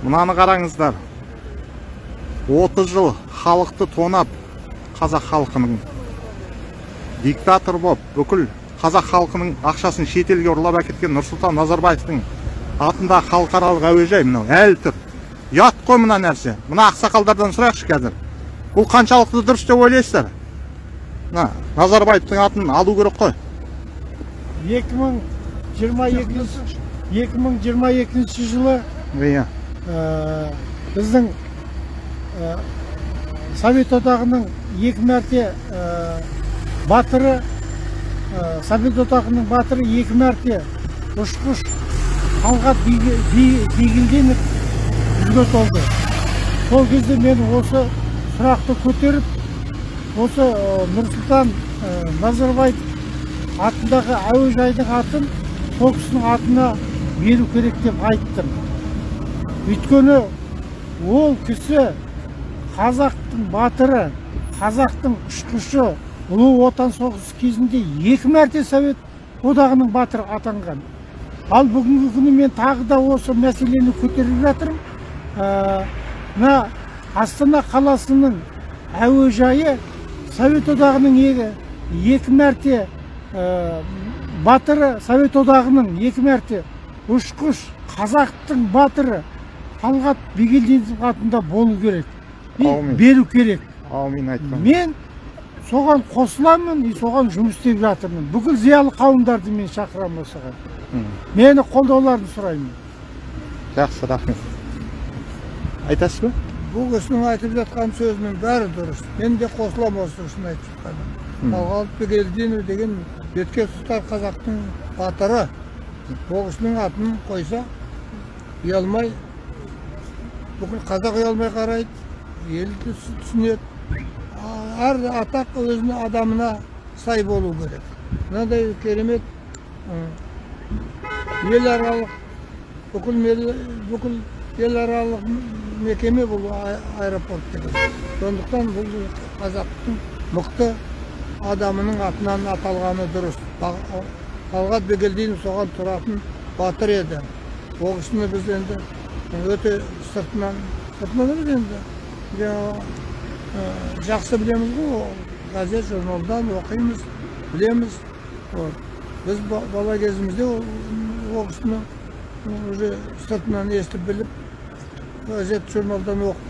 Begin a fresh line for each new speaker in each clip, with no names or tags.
Мынаны қараңыздар. 30 жыл халықты тонап, қазақ халқының диктатор болып, бүкіл қазақ халқының ақшасын шетелге ұрлап әкеткен Нұрсұлтан Назарбаевтың атында халықаралық әуежай мынау әлі тұр. Ұят қой мына нәрсе. Мына ақсақалдардан сұрайықшы қазір. Бұл қаншалықты дұрыс деп ойлайсыздар? Назарбаевтың атын алу керек қой.
2022 жылы біздің Совет одағының 2 мәрте батыры, Совет одағының батыры 2 мәрте ұшқыш Талғат Бигелдинов жүзге толды. Сол кезде мен осы сұрақты көтеріп, осы Нұрсұлтан Назарбаев атындағы әуежайдың атын сол кісінің атына беру керек деп айттым. Өйткені ол кісі қазақтың батыры, қазақтың ұшқышы, ұлы отан соғысы кезінде 2 мәрте Совет одағының батыры атанған. Ал бүгінгі күні мен тағы да осы мәселені көтеріп жатырмын. Астана қаласының әуежайы Совет одағының 2 мәрте батыры, Совет одағының 2 мәрте ұшқыш, қазақтың батыры Талғат Бигелдинов атында болу керек. Беру керек. Мен соған қосыламын, соған жұмыс істеп жатырмын. Бүкіл зиялы қауымдарды мен шақырамын осыған. Мені қолдауларын сұраймын.
Жақсы, рахмет. Айтасыз ба?
Бұл кісінің айтып жатқан сөзінің бәрі дұрыс. Мен де қосыламын осы үшін айтып жатқаны. Талғат Бигелдинов деген бетке ұстар қазақтың батыры. Ол кісінің атын қойса, ұялмай, бүкіл қазақ ұялмай қарайды, елді түсінеді. Әр атақ өзінің адамына сай болу керек. Мынандай керемет ел аралық, бүкіл ел аралық мекеме бұл аэропорт деген. Сондықтан бұл қазақтың мықты адамының атынан аталғаны дұрыс. Талғат Бигелдинов соған тұратын батыр еді. Ол кісіні біз енді өте сыртынан енді жақсы білеміз ғой, газет, журналдан оқимыз, білеміз. Біз бала кезімізде ол кісіні сыртынан естіп біліп, газет, журналдан оқып,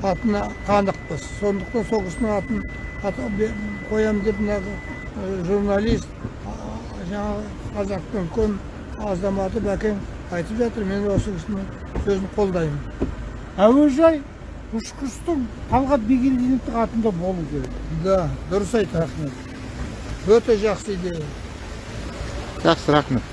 атына қанықпыз. Сондықтан сол кісінің атын қоям деп журналист, қазақтың үлкен азаматы Бәкең айтып жатыр. Мен осы кісінің сөзін қолдаймын. Әуежай ұшқыштың Талғат Бигелдиновтың атында болу керек. Да, дұрыс айтты. Рахмет. Өте жақсы идея.
Жақсы, рахмет.